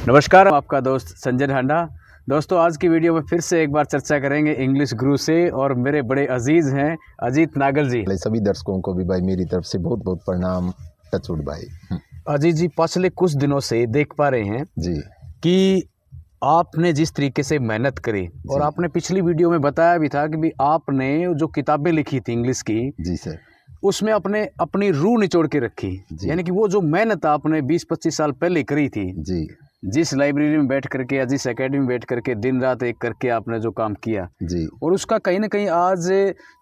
नमस्कार, आपका दोस्त संजय ढांडा। दोस्तों, आज की वीडियो में फिर से एक बार चर्चा करेंगे इंग्लिश गुरु से, और मेरे बड़े अजीज़ हैं अजीत नागल जी। सभी दर्शकों को भी भाई मेरी तरफ से बहुत बहुत प्रणाम। टचवुड भाई। अजीत जी, पिछले कुछ दिनों से देख पा रहे हैं जी कि आपने जिस तरीके से मेहनत करी, और आपने पिछली वीडियो में बताया भी था कि भी आपने जो किताबें लिखी थी इंग्लिश की, जी सर, उसमें अपनी रूह निचोड़ के रखी। यानी कि वो जो मेहनत आपने 20-25 साल पहले करी थी, जी जिस लाइब्रेरी में बैठ करके या जिस एकेडमी में बैठ करके दिन रात एक करके आपने जो काम किया, जी और उसका कहीं ना कहीं आज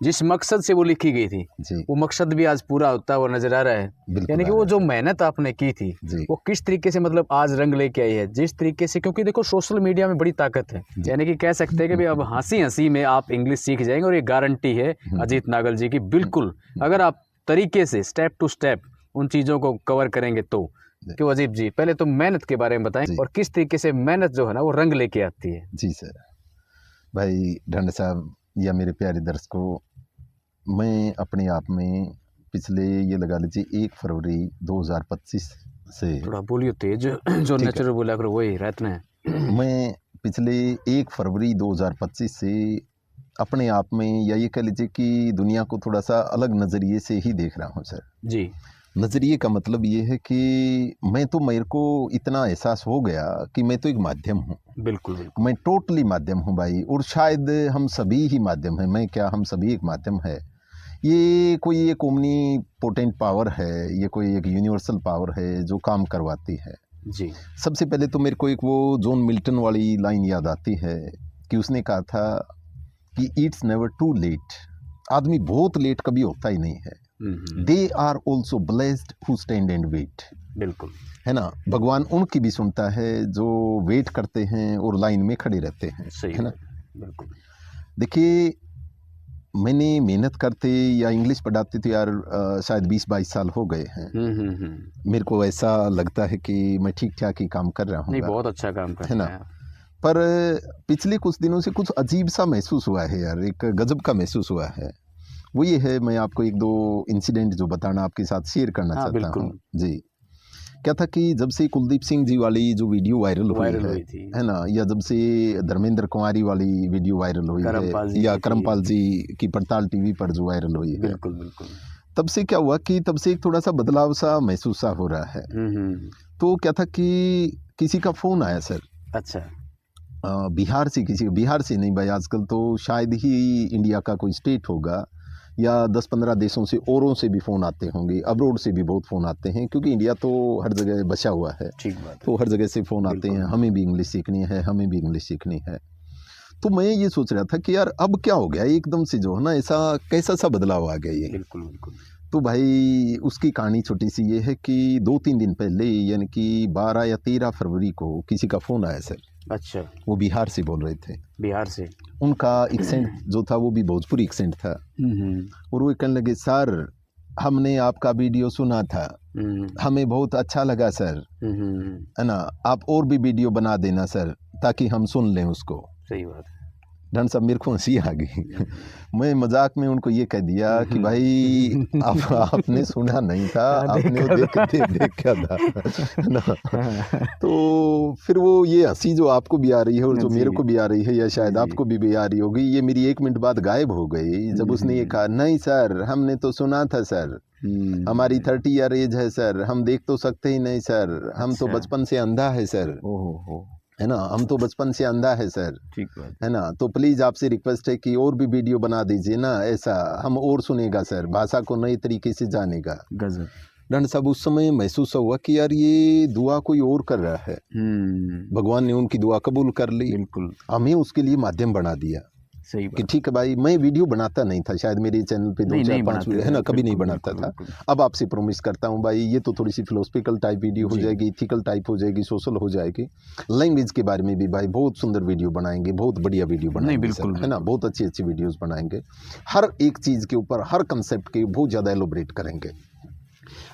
जिस मकसद से वो लिखी गई थी, जी वो मकसद भी आज पूरा होता हुआ नजर आ रहा है। यानी कि वो जो मेहनत आपने की थी, वो किस तरीके से मतलब आज रंग लेके आई है, जिस तरीके से। क्योंकि देखो, सोशल मीडिया में बड़ी ताकत है। यानी कि कह सकते हैं कि भाई अब हंसी हंसी में आप इंग्लिश सीख जाएंगे, और ये गारंटी है अजीत नागल जी की, बिल्कुल। अगर आप तरीके से स्टेप टू स्टेप उन चीज़ों को कवर करेंगे तो। क्यों अजीत जी, पहले तो मेहनत के बारे में बताएं, और किस तरीके से मेहनत जो है ना वो रंग लेके आती है। जी सर, भाई ढंड साहब या मेरे प्यारे दर्शकों, मैं अपने आप में पिछले ये लगा लीजिए 1 फरवरी 2025 से, थोड़ा बोलियो तेज, जो नेचुरल बोला करो वही रहते हैं। मैं पिछले 1 फरवरी 2025 से अपने आप में, या ये कह लीजिए कि दुनिया को थोड़ा सा अलग नज़रिए से ही देख रहा हूँ सर। जी। नज़रिए का मतलब ये है कि मेरे को इतना एहसास हो गया कि मैं तो एक माध्यम हूँ। बिल्कुल बिल्कुल। मैं टोटली माध्यम हूँ भाई, और शायद हम सभी ही माध्यम हैं। मैं क्या, हम सभी एक माध्यम है। ये कोई एक ओमनी पोटेंट पावर है, ये कोई एक यूनिवर्सल पावर है जो काम करवाती है। जी। सबसे पहले तो मेरे को एक वो जॉन मिल्टन वाली लाइन याद आती है कि उसने कहा था कि इट्स नेवर टू लेट। आदमी बहुत लेट कभी होता ही नहीं है। They are also blessed who stand and wait. बिल्कुल, है ना, भगवान उनकी भी सुनता है जो वेट करते हैं और लाइन में खड़े रहते हैं। सही है ना। बिल्कुल। देखिए, मैंने मेहनत करते या इंग्लिश पढ़ाते तो यार शायद 20-22 साल हो गए हैं। मेरे को ऐसा लगता है कि मैं ठीक ठाक ही काम कर रहा हूँ। नहीं, बहुत अच्छा काम कर है रहे ना। हैं। पर पिछले कुछ दिनों से कुछ अजीब सा महसूस हुआ है यार, एक गजब का महसूस हुआ है। वो ये है, मैं आपको 1-2 इंसिडेंट जो बताना आपके साथ शेयर करना चाहता हूँ। जी, क्या था कि जब से कुलदीप सिंह जी वाली जो वीडियो वायरल हुई थी, है ना, या जब से धर्मेंद्र कुमारी वाली वीडियो वायरल हुई है, या करमपाल जी की पड़ताल टीवी पर जो वायरल हुई है, बिल्कुल बिल्कुल, तब से क्या हुआ कि तब से एक थोड़ा सा बदलाव सा महसूस सा हो रहा है। तो क्या था कि किसी का फोन आया सर। अच्छा। बिहार से, बिहार से नहीं भाई, आजकल तो शायद ही इंडिया का कोई स्टेट होगा, या 10-15 देशों से औरों से भी फ़ोन आते होंगे, अब्रोड से भी बहुत फ़ोन आते हैं, क्योंकि इंडिया तो हर जगह बसा हुआ है। ठीक बात है। तो हर जगह से फ़ोन आते हैं, हमें भी इंग्लिश सीखनी है, हमें भी इंग्लिश सीखनी है। तो मैं ये सोच रहा था कि यार अब क्या हो गया एकदम से, जो है ना, ऐसा कैसा सा बदलाव आ गया ये। बिल्कुल बिल्कुल। तो भाई उसकी कहानी छोटी सी ये है कि 2-3 दिन पहले, यानी कि 12 या 13 फरवरी को किसी का फ़ोन आया सर। अच्छा। वो बिहार से बोल रहे थे। बिहार से। उनका एक्सेंट जो था वो भी भोजपुरी एक्सेंट था, और वो कहने लगे, सर हमने आपका वीडियो सुना था, हमें बहुत अच्छा लगा सर, है ना, आप और भी वीडियो बना देना सर, ताकि हम सुन लें उसको। सही बात है। ढंड साहब, मेरे को हंसी आ गई। मैं मजाक में उनको ये कह दिया कि भाई आपने सुना नहीं था, आपने वो देख क्या था। ना। तो फिर वो ये हंसी जो आपको भी आ रही है और जो मेरे को भी आ रही है, या शायद आपको भी आ रही होगी, ये मेरी 1 मिनट बाद गायब हो गई जब उसने ये कहा, नहीं सर हमने तो सुना था सर, हमारी 30 ईयर एज है सर, हम देख तो सकते ही नहीं सर, हम तो बचपन से अंधा है सर। है ना, हम तो बचपन से अंधा है सर। ठीक बात है ना। तो प्लीज़ आपसे रिक्वेस्ट है कि और भी वीडियो बना दीजिए ना, ऐसा हम और सुनेगा सर, भाषा को नए तरीके से जानेगा। गजब। डंड साहब, उस समय महसूस हुआ कि यार ये दुआ कोई और कर रहा है। भगवान ने उनकी दुआ कबूल कर ली, बिल्कुल, हमें उसके लिए माध्यम बना दिया। सही बात कि ठीक है भाई, मैं वीडियो बनाता नहीं था, शायद मेरे चैनल पे 2-4-5 वीडियो है ना, कभी नहीं बनाता था। अब आपसे प्रॉमिस करता हूँ भाई, ये तो थोड़ी सी फिलोसफिकल टाइप वीडियो हो जाएगी, इथिकल टाइप हो जाएगी, सोशल हो जाएगी, लैंग्वेज के बारे में भी भाई बहुत सुंदर वीडियो बनाएंगे, बहुत बढ़िया वीडियो बनाएंगे। बिल्कुल, है ना, बहुत अच्छी वीडियोस बनाएंगे, हर एक चीज़ के ऊपर, हर कंसेप्ट के बहुत ज़्यादा एलोबरेट करेंगे।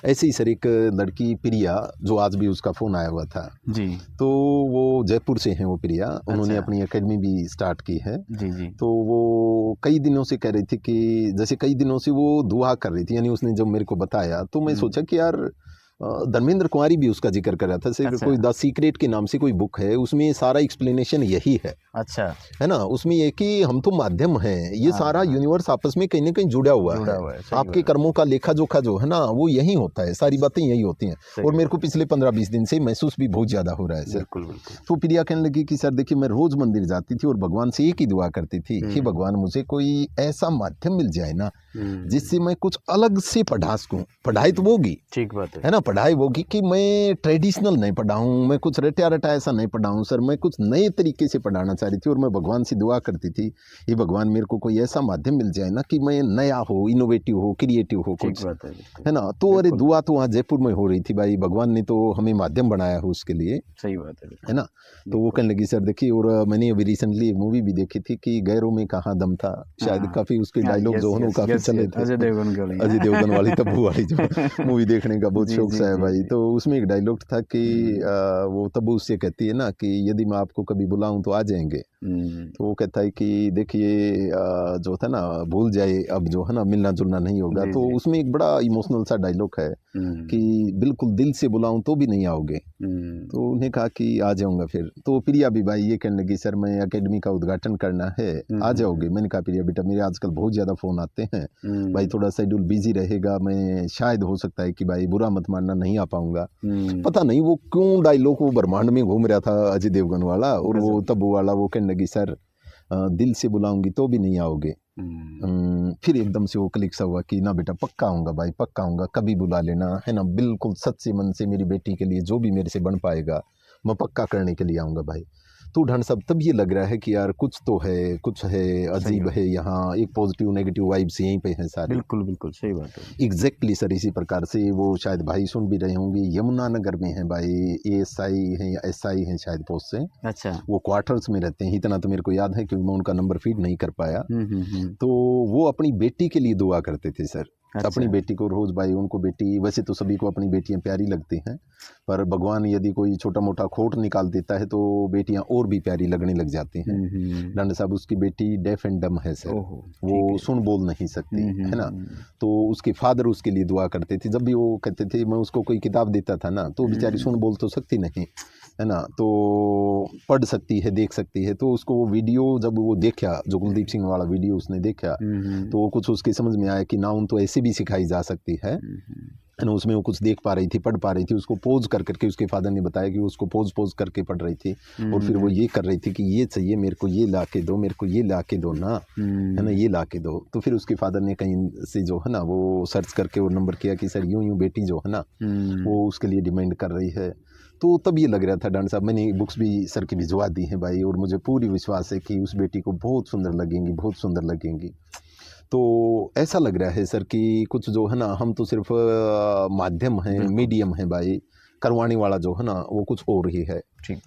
ऐसे ही सर एक लड़की प्रिया, जो आज भी उसका फ़ोन आया हुआ था जी, तो वो जयपुर से हैं वो प्रिया। उन्होंने अपनी एकेडमी भी स्टार्ट की है जी। तो वो कई दिनों से कह रही थी कि, जैसे कई दिनों से वो दुआ कर रही थी, यानी उसने जब मेरे को बताया तो मैं सोचा कि यार धर्मेंद्र कुमारी भी उसका जिक्र कर रहा था। अच्छा। कोई द सीक्रेट के नाम से कोई बुक है, उसमें सारा एक्सप्लेनेशन यही है। अच्छा, है ना, उसमें ये कि हम तो माध्यम हैं, ये सारा यूनिवर्स आपस में कहीं ना कहीं जुड़ा हुआ है। आपके कर्मों का लेखा जोखा जो है ना वो यही होता है, सारी बातें यही होती हैं। और मेरे को पिछले 15-20 दिन से महसूस भी बहुत ज्यादा हो रहा है सर। बिल्कुल बिल्कुल। तो प्रिया कहने लगी कि सर देखिए, मैं रोज मंदिर जाती थी और भगवान से एक ही दुआ करती थी कि भगवान मुझे कोई ऐसा माध्यम मिल जाए ना जिससे मैं कुछ अलग से पढ़ा सकूं। पढ़ाई तो होगी, ठीक बात है ना, पढ़ाई होगी कि मैं ट्रेडिशनल नहीं पढ़ाऊं, मैं कुछ रटा रटा ऐसा नहीं पढ़ाऊं सर, मैं कुछ नए तरीके से पढ़ाना चाह रही थी। और मैं भगवान से दुआ करती थी, ये भगवान मेरे को कोई ऐसा माध्यम मिल जाए ना कि मैं नया हो, इनोवेटिव हो, क्रिएटिव हो कुछ, है ना। तो अरे दुआ तो वहाँ जयपुर में हो रही थी भाई, भगवान ने तो हमें माध्यम बनाया हो उसके लिए। सही बात है ना। तो वो कहने लगी सर देखिए, और मैंने अभी रिसेंटली एक मूवी भी देखी थी कि गैरों में कहाँ दम था, शायद काफी उसके डायलॉग जो है काफी चले थे, अजय देवगन वाली तब्बू वाली जो मूवी देखने का बहुत शौक सा है भाई। तो उसमें एक डायलॉग था कि वो तब्बू उससे कहती है ना कि यदि मैं आपको कभी बुलाऊं तो आ जाएंगे। तो वो कहता है कि देखिए जो था ना, भूल जाए अब जो है ना, मिलना जुलना नहीं होगा। तो उसमें एक बड़ा इमोशनल सा डायलॉग है कि बिल्कुल दिल से बुलाऊं तो भी नहीं आओगे। तो उन्हें कहा कि आ जाऊंगा फिर। तो प्रिया भी भाई ये कहने लगी सर मैं एकेडमी का उद्घाटन करना है, आ जाओगे। मैंने कहा प्रिया बेटा मेरे आजकल बहुत ज्यादा फोन आते हैं भाई, थोड़ा शेड्यूल बिजी रहेगा, मैं शायद हो सकता है कि भाई बुरा मत मानना नहीं आ पाऊंगा। पता नहीं वो क्यों डायलॉग वो ब्रह्मांड में घूम रहा था अजय देवगन वाला, और वो तब्बू वाला वो कहने लगी सर दिल से बुलाऊंगी तो भी नहीं आओगे। फिर एकदम से वो क्लिक सा हुआ कि ना बेटा पक्का आऊंगा भाई, पक्का आऊंगा, कभी बुला लेना, है ना, बिल्कुल सच्चे मन से मेरी बेटी के लिए जो भी मेरे से बन पाएगा मैं पक्का करने के लिए आऊंगा भाई। तो ढंग सब तब ये लग रहा है कि यार कुछ तो है, कुछ है, अजीब है यहाँ, एक पॉजिटिव नेगेटिव वाइब्स यहीं पे हैं सारे। बिल्कुल बिल्कुल सही बात है। एग्जैक्टली सर इसी प्रकार से वो शायद भाई सुन भी रहे होंगे, यमुनानगर में है भाई, ASI हैं या SI हैं शायद पोस्ट से। अच्छा, वो क्वार्टर्स में रहते हैं, इतना तो मेरे को याद है क्योंकि मैं उनका नंबर फीड नहीं कर पाया। तो वो अपनी बेटी के लिए दुआ करते थे सर। अच्छा। अपनी बेटी को रोज भाई, उनको बेटी, वैसे तो सभी को अपनी बेटियां प्यारी लगती हैं, पर भगवान यदि कोई छोटा मोटा खोट निकाल देता है तो बेटियां और भी प्यारी लगने लग जाती हैं। डंड साहब उसकी बेटी डेफ एंड डम है सर, वो सुन बोल नहीं सकती, है ना। तो उसके फादर उसके लिए दुआ करते थे, जब भी वो कहते थे, मैं उसको कोई किताब देता था ना तो बेचारी सुन बोल तो सकती नहीं, है ना, तो पढ़ सकती है, देख सकती है। तो उसको वो वीडियो जब वो देखा, जो कुलदीप सिंह वाला वीडियो उसने देखा, तो वो कुछ उसके समझ में आया कि नाउन तो ऐसे भी सिखाई जा सकती है ना। उसमें वो कुछ देख पा रही थी, पढ़ पा रही थी, उसको पोज कर करके, उसके फादर ने बताया कि उसको पोज करके पढ़ रही थी। और फिर वो ये कर रही थी कि ये चाहिए मेरे को, ये ला के दो, मेरे को ये ला के दो ना, है ना, ये ला के दो। तो फिर उसके फादर ने कहीं से जो है ना वो सर्च करके वो नंबर किया कि सर यूं बेटी जो है ना वो उसके लिए डिमांड कर रही है। तो तब ये लग रहा था डंड साहब, मैंने बुक्स भी सर की भिजवा दी हैं भाई, और मुझे पूरी विश्वास है कि उस बेटी को बहुत सुंदर लगेंगी, बहुत सुंदर लगेंगी। तो ऐसा लग रहा है सर कि कुछ जो है ना, हम तो सिर्फ माध्यम हैं, मीडियम है भाई, करवाने वाला जो है ना वो कुछ और ही है।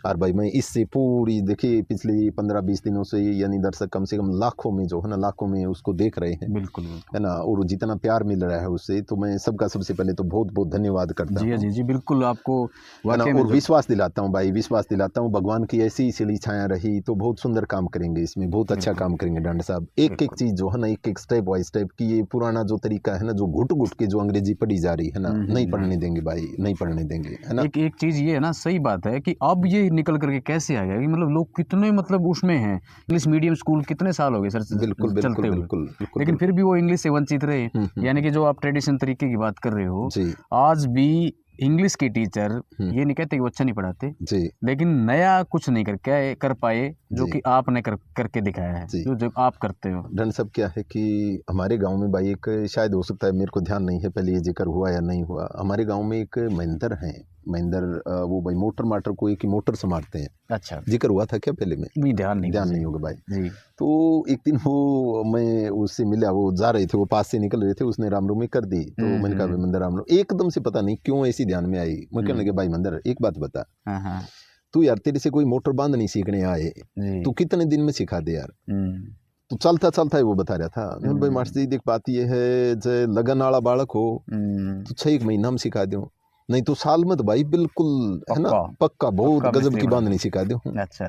और भाई मैं इससे पूरी देखिए पिछले 15-20 दिनों से यानी दर्शक कम से कम लाखों में जो है ना, लाखों में उसको देख रहे हैं। बिल्कुल है ना, और जितना प्यार मिल रहा है उससे, तो मैं सबका सबसे पहले तो बहुत बहुत धन्यवाद करता हूँ। जी बिल्कुल, आपको और विश्वास दिलाता हूँ भाई, विश्वास दिलाता हूँ, भगवान की ऐसी सीढ़ी छाया रही तो बहुत सुंदर काम करेंगे इसमें, बहुत अच्छा काम करेंगे डंड साहब। एक एक चीज जो है ना, एक एक स्टेप बाय स्टेप की, ये पुराना जो तरीका है ना, जो घुट घुट के जो अंग्रेजी पढ़ी जा रही है ना, नहीं पढ़ने देंगे भाई, नहीं पढ़ने देंगे, है ना। एक चीज ये है ना, सही बात है कि अब ये निकल करके कैसे आ गया कि मतलब लोग कितने मतलब उसमें हैं, इंग्लिश मीडियम स्कूल कितने साल हो गए सर बिल्कुल चलते हुए, लेकिन फिर भी वो इंग्लिश से वंचित रहे। यानी कि जो आप ट्रेडिशन तरीके की बात कर रहे हो, आज भी इंग्लिश के टीचर ये नहीं कहते कि वो अच्छा नहीं पढ़ाते जी, लेकिन नया कुछ नहीं कर पाए जो कि आपने करके दिखाया है, जो आप करते हो। ढंग सब क्या है कि हमारे गांव में भाई एक, शायद हो सकता है मेरे को ध्यान नहीं है पहले ये जिक्र हुआ या नहीं हुआ, हमारे गांव में एक महेंद्र है, महेंद्र वो भाई मोटर को एक ही मोटर संभालते हैं। अच्छा, जिक्र हुआ था क्या पहले में? ध्यान नहीं होगा भाई जी। तो एक दिन वो मैं उससे मिला, वो जा रहे थे, वो पास से निकल रहे थे, उसने राम रूम कर दी। तो मैंने कहा मंदिर राम रूम, एकदम से पता नहीं क्यों ऐसी ध्यान में आई, मैं कहने लगा भाई मंदिर एक बात बता, तू यार तेरे से कोई मोटर बांधनी सीखने आए, तू कितने दिन में सिखा दे यार। तो चलता है वो बता रहा था, भाई मास्टर जी देख बात ये है, जो लगन वाला बालक हो तो 6 महीना में सिखा दो, नहीं तो साल में तो भाई बिल्कुल है ना पक्का बहुत गजब की बांधनी सिखा दो। अच्छा,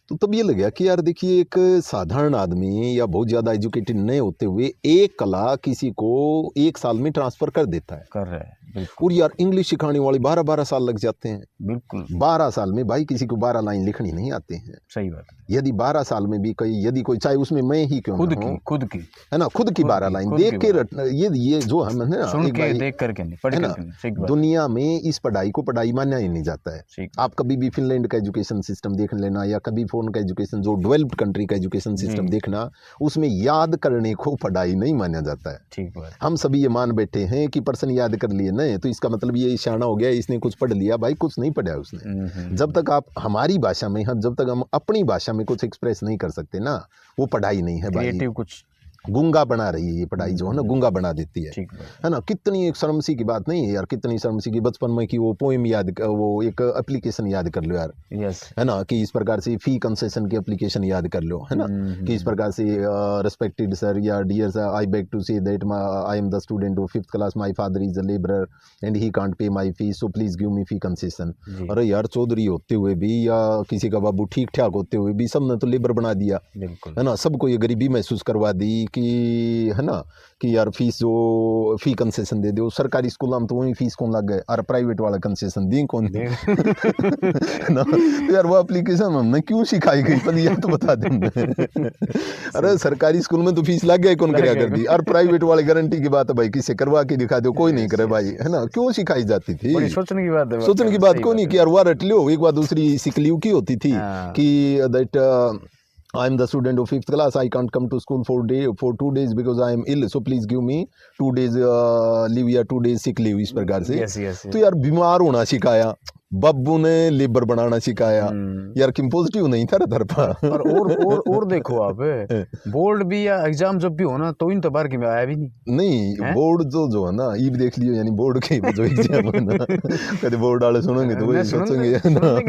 तो तब ये लगा कि यार देखिए, एक साधारण आदमी या बहुत ज़्यादा एजुकेटेड नहीं होते हुए एक कला किसी को 1 साल में ट्रांसफ़र कर देता है। कर रहा है, और यार इंग्लिश सिखाने वाले 12-12 साल लग जाते हैं। बिल्कुल 12 साल में भाई किसी को 12 लाइन लिखनी नहीं आती हैं। सही बात है। यदि 12 साल में भी यदि कोई, चाहे उसमें मैं ही क्यों खुद ना हूं, की है ना, खुद की 12 लाइन खुद देख की के बात। ये जो हम है ना, सुन एक के भाई देख करके नहीं, पढ़ है ना, करके नहीं, सही बात। दुनिया में इस पढ़ाई को पढ़ाई माना ही नहीं जाता है। ठीक। आप कभी भी फिनलैंड का एजुकेशन सिस्टम देख लेना, या कभी फोन का एजुकेशन, जो डेवलप्ड कंट्री का एजुकेशन सिस्टम देखना, उसमें याद करने को पढ़ाई नहीं माना जाता है। ठीक बात। हम सभी ये मान बैठे हैं कि पर्सन याद कर लिए नहीं, तो इसका मतलब ये शाना हो गया, इसने कुछ पढ़ लिया। भाई कुछ नहीं पढ़ा उसने। जब तक आप हमारी भाषा में, हम जब तक हम अपनी भाषा में कुछ एक्सप्रेस नहीं कर सकते ना, वो पढ़ाई नहीं है भाई। क्रिएटिव कुछ गूंगा बना रही है ये पढ़ाई, जो है ना, गूंगा बना देती है। ठीक है ना। कितनी एक शर्म सी की बात नहीं है यार, कितनी शर्म सी की बचपन में कि वो पोएम याद, वो एक एप्लीकेशन याद कर लो यार, यस, है ना, कि इस प्रकार से फी कंसेशन की एप्लीकेशन याद कर लो, है ना, कि इस प्रकार से रिस्पेक्टेड सर या dear sir, I beg to say that I am the student of 5th class, my father is a labourer and he can't pay my fees, so please give me fee concession. अरे यार, चौधरी होते हुए भी या किसी का बाबू ठीक ठाक होते हुए भी सबने तो लेबर बना दिया, बिल्कुल, है ना। सबको ये गरीबी महसूस करवा दी कि, है ना, कि यार फीस जो फी कंसेशन दे दो। सरकारी स्कूल में तो वही फीस कौन लग गए, और प्राइवेट वाला कंसेशन दी कौन दे ना। तो यार वो एप्लीकेशन हमने क्यों सिखाई गई पहले ये तो बता दे। अरे सरकारी स्कूल में तो फीस लग गए, कौन कराया कर दी, और प्राइवेट वाले गारंटी की बात है भाई, किसे करवा के दिखा दो, कोई नहीं करे भाई, है ना। क्यों सिखाई जाती थी? बड़ी सोचने की बात है। सोचने की बात क्यों नहीं कि यार वो रट लो। एक बात दूसरी सिकलियो की होती थी कि that I am the student of 5th class. I can't come to school for 2 days because I am ill. So please give me 2 days leave या 2 days sick leave, इस प्रकार से। yes, yes, yes. तो यार बीमार होना सिखाया, बब्बू ने लेबर बनाना सिखाया। यार किम पॉजिटिव नहीं था तरफा। और देखो आप, बोर्ड भी या एग्जाम जब भी हो ना, तो इन तो बार की में आया भी नहीं बोर्ड जो है ना, ये भी देख लियो, यानी बोर्ड के जो एग्जाम है ना, कभी बोर्ड वाले सुनेंगे तो वही सोचेंगे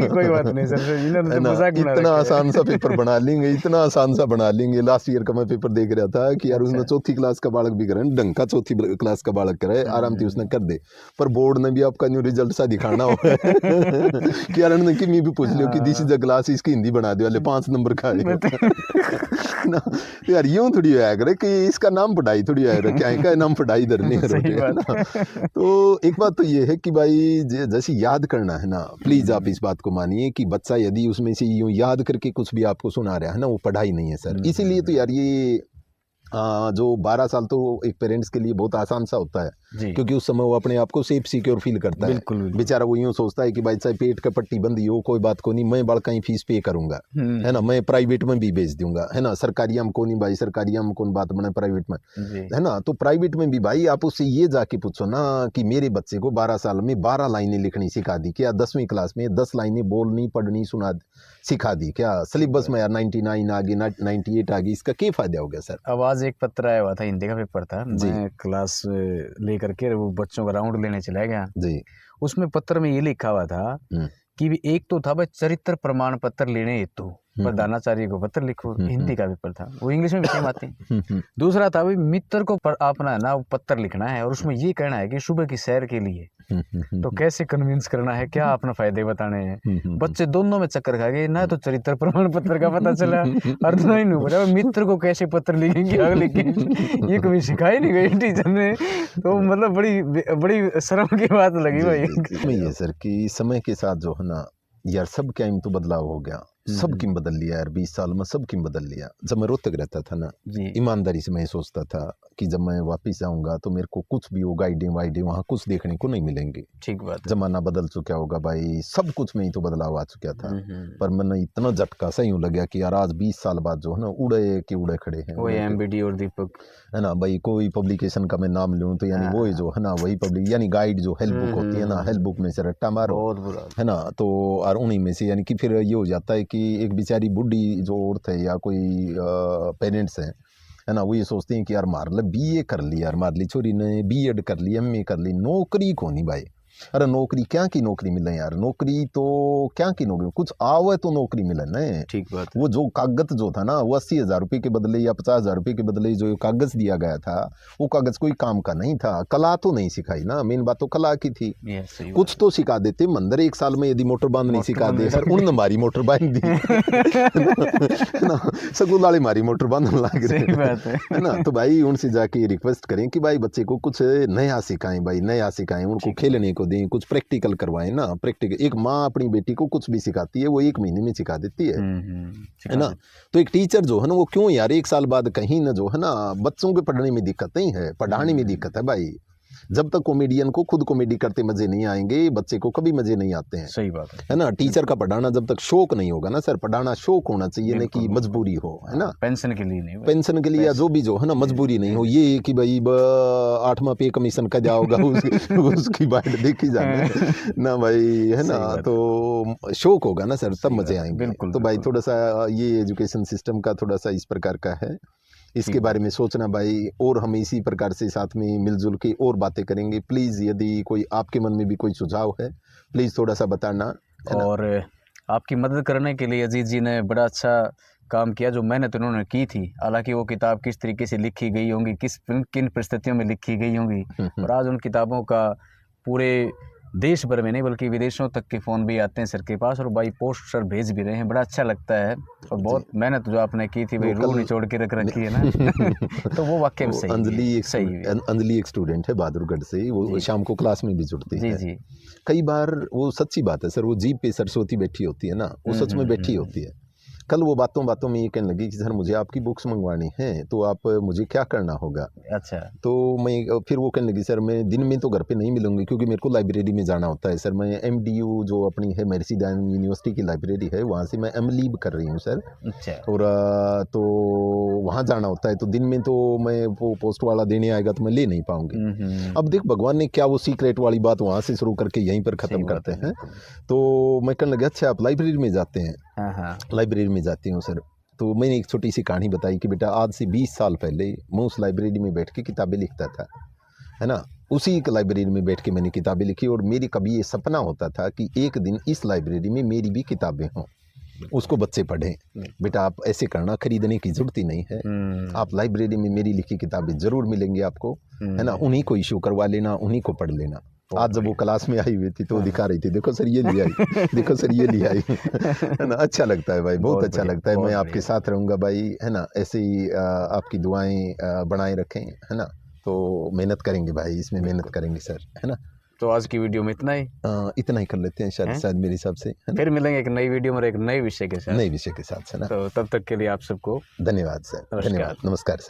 कोई बात नहीं सर, इन्होंने मजाक बना इतना आसान सा पेपर बना लेंगे, इतना आसान सा बना लेंगे। लास्ट ईयर का मैं पेपर देख रहा था कि यार उसने 4th क्लास का बालक भी करे, ढंग का 4th क्लास का बालक करे, आराम से उसने कर दे। पर बोर्ड ने भी आपका न्यू रिजल्ट सा दिखाना हो कि यार ने कि मैं भी पूछ लियो कि दिस इज द क्लास, इसकी हिंदी बना दो वाले 5 नंबर का ना। यार यूं थोड़ी आया करे कि इसका नाम पढ़ाई थोड़ी आया रहा, क्या है नाम पढ़ाई धरने है ना। तो एक बात तो ये है कि भाई जैसे याद करना है ना, प्लीज आप इस बात को मानिए कि बच्चा यदि उसमें से यूं याद करके कुछ भी आपको सुना रहा है ना, वो पढ़ाई नहीं है सर। इसीलिए तो यार ये जो 12 साल तो एक पेरेंट्स के लिए बहुत आसान सा होता है, क्योंकि उस समय वो अपने आप को सेफ सिक्योर फील करता है। बेचारा वो यूं सोचता है कि भाई चाहे पेट का पट्टी बंदी हो, कोई बात को नहीं, मैं बड़का ही फीस पे करूंगा, है ना, मैं प्राइवेट में भी भेज दूंगा, है ना। सरकारी हम को नहीं भाई, सरकारी हम कौन बात बने प्राइवेट में, है ना। तो प्राइवेट में भी भाई आप उससे ये जाके पूछो ना कि मेरे बच्चे को 12 साल में 12 लाइनें लिखनी सिखा दी क्या, 10वीं क्लास में 10 लाइनें बोलनी पढ़नी सिखा दी क्या, सिलेबस में यार 99 आ गई, 98 आ गई, इसका क्या फायदा हो गया सर। अब आज एक पत्र आया हुआ था, हिंदी का पेपर था, मैं क्लास लेकर के वो बच्चों का राउंड लेने चला गया जी। उसमें पत्र में ये लिखा हुआ था कि एक तो था भाई चरित्र प्रमाण पत्र लेने हेतु प्रधानाचार्य को पत्र लिखो, हिंदी का पेपर था, वो इंग्लिश में भी सेम आते हैं। दूसरा था भाई मित्र को अपना ना पत्र लिखना है, और उसमें ये कहना है कि सुबह की सैर के लिए, तो कैसे कन्विंस करना है, क्या अपना फायदे बताने हैं। बच्चे दोनों में चक्कर खा गए, ना तो चरित्र प्रमाण पत्र का पता चला और ना ही नहीं मित्र को कैसे पत्र लिखेंगे अगले के, ये कभी सिखाई नहीं गई टीचर ने। तो मतलब बड़ी शर्म की बात लगी भाई। ये सर कि समय के साथ जो है ना यार, सब क्या तो बदलाव हो गया, सब किम बदल लिया यार, 20 साल में सब किम बदल लिया। जब मैं रोहतक रहता था ना, ईमानदारी से मैं सोचता था कि जब मैं वापस आऊंगा तो मेरे को कुछ भी वो गाइडें वाइडें वहाँ कुछ देखने को नहीं मिलेंगी। ठीक बात, जमाना बदल चुका होगा भाई, सब कुछ में ही तो बदलाव आ चुका था। पर मैंने इतना झटका सा यूं लगा कि यार आज 20 साल बाद जो है ना उड़े के उड़े खड़े हैं। वही एमबीडी और दीपक, है ना भाई, कोई पब्लिकेशन का मैं नाम लूँ तो यानी वो जो है ना वही पब्लिक, यानी गाइड जो हेल्प बुक होती है ना, हेल्प बुक में से रट्टा मारो, है ना। तो और उन्हीं में से यानी कि फिर ये हो जाता है कि एक बेचारी बुढ़ी जो औरत है या कोई पेरेंट्स है ना, वो ये सोचते हैं कि यार मार ले BA कर ली, यार मार ली छोरी ने BEd कर ली, MA कर ली, नौकरी को नहीं भाई। अरे नौकरी क्या की नौकरी मिले यार, नौकरी तो क्या की नौकरी, कुछ आवे तो नौकरी मिले ना। ठीक बात है। वो जो कागज जो था ना, वो 80,000 रुपये के बदले या 50,000 रुपये के बदले जो कागज दिया गया था, वो कागज कोई काम का नहीं था। कला तो नहीं सिखाई ना, मेन बात तो कला की थी। कुछ तो सिखा देते मंदिर, एक साल में यदि मोटर बांध नहीं सिखा दे सर, उन मारी मोटर बांध दी ना, स्कूल वाले मारी मोटर बांधने लग रहे है ना। तो भाई उनसे जाके रिक्वेस्ट करें कि भाई बच्चे को कुछ नया सिखाएं, भाई नया सिखाएं, उनको खेलने को दें, कुछ प्रैक्टिकल करवाएं ना। प्रैक्टिकल, एक माँ अपनी बेटी को कुछ भी सिखाती है वो 1 महीने में सिखा देती है ना। तो एक टीचर जो है ना, वो क्यों यार 1 साल बाद कहीं ना जो है ना, बच्चों के पढ़ने में दिक्कत नहीं है, पढ़ाने में दिक्कत है भाई। जब तक कॉमेडियन को खुद कॉमेडी करते मजे नहीं आएंगे, बच्चे को कभी मजे नहीं आते हैं। सही बात है ना। टीचर का पढ़ाना जब तक शौक नहीं होगा ना सर, पढ़ाना शौक होना चाहिए, ना कि मजबूरी हो, है ना। पेंशन के लिए नहीं, पेंशन के लिए या जो भी जो है ना, मजबूरी नहीं हो, ये कि भाई 8वां पे कमीशन का जाओगा उसकी बात देखी जाए ना भाई, है ना। तो शौक होगा ना सर, तब मजे आएंगे। तो भाई थोड़ा सा ये एजुकेशन सिस्टम का थोड़ा सा इस प्रकार का है, इसके बारे में सोचना भाई। और हम इसी प्रकार से साथ में मिलजुल के और बातें करेंगे। प्लीज़ यदि कोई आपके मन में भी कोई सुझाव है, प्लीज़ थोड़ा सा बताना। और आपकी मदद करने के लिए अजीत जी ने बड़ा अच्छा काम किया, जो मेहनत उन्होंने की थी। हालांकि वो किताब किस तरीके से लिखी गई होंगी, किन परिस्थितियों में लिखी गई होंगी, और आज उन किताबों का पूरे देश भर में नहीं बल्कि विदेशों तक के फ़ोन भी आते हैं सर के पास, और भाई पोस्टर भेज भी रहे हैं। बड़ा अच्छा लगता है, और बहुत मेहनत जो आपने की थी भाई, रूह निचोड़ के रख रखी है ना। तो वो वाकई में सही है। अंजलि एक स्टूडेंट है बहादुरगढ़ से, वो शाम को क्लास में भी जुड़ती है। जी। कई बार वो सच्ची बात है सर, वो जीप पे सरस्वती बैठी होती है ना, वो सच में बैठी होती है। कल वो बातों में ये कहने लगी कि सर मुझे आपकी बुक्स मंगवानी है, तो आप मुझे क्या करना होगा। अच्छा। तो मैं फिर वो कहने लगी सर मैं दिन में तो घर पे नहीं मिलूंगी, क्योंकि मेरे को लाइब्रेरी में जाना होता है सर। मैं MDU जो अपनी है महर्षि दयानंद यूनिवर्सिटी की लाइब्रेरी है, वहाँ से मैं MLib कर रही हूँ सर। अच्छा। और तो वहाँ जाना होता है, तो दिन में तो मैं वो पोस्ट वाला देने आएगा तो मैं ले नहीं पाऊंगी। अब देख भगवान ने क्या वो सीक्रेट वाली बात वहाँ से शुरू करके यहीं पर ख़त्म करते हैं। तो मैं कहने लगा अच्छा आप लाइब्रेरी में जाते हैं। हाँ। लाइब्रेरी में जाती हूँ सर। तो मैंने एक छोटी सी कहानी बताई कि बेटा आज से 20 साल पहले मैं उस लाइब्रेरी में बैठ के किताबें लिखता था, है ना। उसी एक लाइब्रेरी में बैठ के मैंने किताबें लिखी, और मेरी कभी ये सपना होता था कि एक दिन इस लाइब्रेरी में मेरी भी किताबें हों, उसको बच्चे पढ़ें। बेटा आप ऐसे करना, खरीदने की जरूरत ही नहीं है, आप लाइब्रेरी में मेरी लिखी किताबें जरूर मिलेंगी आपको, है ना। उन्हीं को इशू करवा लेना, उन्हीं को पढ़ लेना। आज जब वो क्लास में आई हुई थी तो वो दिखा रही थी, देखो सर ये ले आई, देखो सर ये ले आई, है ना। अच्छा लगता है भाई, बहुत अच्छा लगता है। मैं आपके साथ रहूँगा भाई, है ना। ऐसे ही आपकी दुआएं बनाए रखें, है ना। तो मेहनत करेंगे भाई, इसमें मेहनत करेंगे सर, है ना। तो आज की वीडियो में इतना ही कर लेते हैं शायद मेरे हिसाब से। फिर मिलेंगे एक नई वीडियो में एक नए विषय के साथ, नए विषय के साथ, है ना। तो तब तक के लिए आप सबको धन्यवाद सर, धन्यवाद, नमस्कार सर।